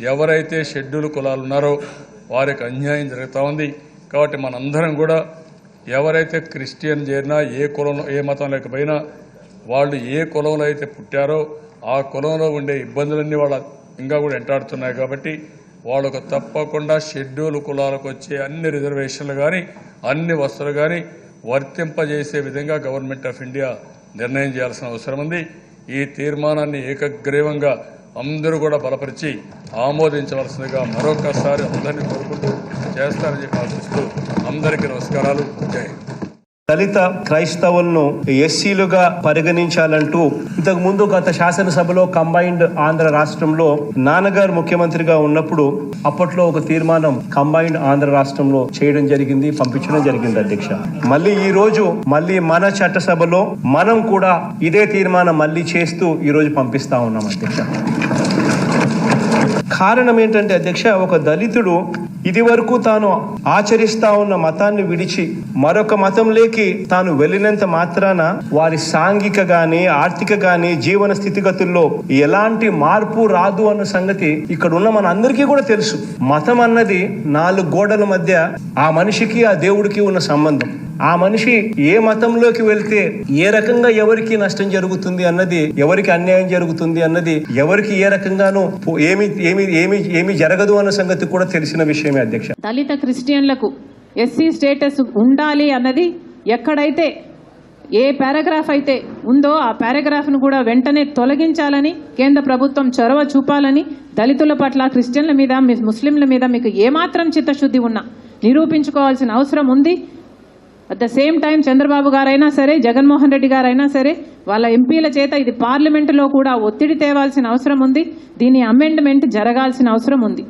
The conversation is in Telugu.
ఎవరైతే షెడ్యూల్ కులాలు ఉన్నారో వారికి అన్యాయం జరుగుతూ ఉంది. కాబట్టి మనందరం కూడా ఎవరైతే క్రిస్టియన్ చేరినా ఏ కులంలో ఏ మతం లేకపోయినా వాళ్ళు ఏ కులంలో అయితే పుట్టారో ఆ కులంలో ఉండే ఇబ్బందులన్నీ వాళ్ళ ఇంకా కూడా వెంటాడుతున్నాయి. కాబట్టి వాళ్ళకు తప్పకుండా షెడ్యూల్ కులాలకు వచ్చే అన్ని రిజర్వేషన్లు కానీ అన్ని వసతులు కానీ వర్తింపజేసే విధంగా గవర్నమెంట్ ఆఫ్ ఇండియా నిర్ణయం చేయాల్సిన అవసరం ఉంది. ఈ తీర్మానాన్ని ఏకగ్రీవంగా అందరూ కూడా బలపరిచి ఆమోదించవలసిందిగా మరొకసారి అందరినీ కోరుకుంటూ చేస్తారని చెప్పి ఆశిస్తూ అందరికీ నమస్కారాలు. జై దళిత క్రైస్తవులను ఎస్సీలుగా పరిగణించాలంటూ ఇంతకు ముందు గత శాసనసభలో కంబైన్డ్ ఆంధ్ర రాష్ట్రంలో నాన్నగారు ముఖ్యమంత్రిగా ఉన్నప్పుడు అప్పట్లో ఒక తీర్మానం కంబైన్డ్ ఆంధ్ర రాష్ట్రంలో చేయడం జరిగింది, పంపించడం జరిగింది అధ్యక్ష. మళ్ళీ ఈ రోజు మన చట్టసభలో మనం కూడా ఇదే తీర్మానం మళ్ళీ చేస్తూ ఈ రోజు పంపిస్తా ఉన్నాం అధ్యక్ష. కారణం ఏంటంటే అధ్యక్ష, ఒక దళితుడు ఇది వరకు తాను ఆచరిస్తా ఉన్న మతాన్ని విడిచి మరొక మతంలోకి తాను వెళ్ళినంత మాత్రాన వారి సాంఘిక గాని ఆర్థిక గాని జీవన స్థితిగతుల్లో ఎలాంటి మార్పు రాదు అన్న సంగతి ఇక్కడ ఉన్న మన అందరికీ కూడా తెలుసు. మతం అన్నది 4 గోడల మధ్య ఆ మనిషికి ఆ దేవుడికి ఉన్న సంబంధం. ఆ మనిషి ఏ మతంలోకి వెళ్తే ఏ రకంగా ఎవరికి నష్టం జరుగుతుంది అన్నది, ఎవరికి అన్యాయం జరుగుతుంది అన్నది, ఎవరికి ఏ రకంగానూ ఏమి జరగదు అన్న సంగతి కూడా తెలిసిన విషయమే అధ్యక్ష. దళిత క్రిస్టియన్లకు ఎస్సీ స్టేటస్ ఉండాలి అన్నది ఎక్కడైతే ఏ పారాగ్రాఫ్ అయితే ఉందో ఆ పారాగ్రాఫ్ను కూడా వెంటనే తొలగించాలని కేంద్ర ప్రభుత్వం చొరవ చూపాలని, దళితుల పట్ల క్రిస్టియన్ల మీద ముస్లింల మీద మీకు ఏమాత్రం చిత్తశుద్ధి ఉన్నా నిరూపించుకోవాల్సిన అవసరం ఉంది. At the same time Chandrababu గారైనా సరే, జగన్మోహన్ రెడ్డి గారైనా సరే వాళ్ళ ఎంపీల చేత ఇది పార్లమెంటులో కూడా ఒత్తిడి తేవాల్సిన అవసరం ఉంది. దీని అమెండ్మెంట్ జరగాల్సిన అవసరం ఉంది.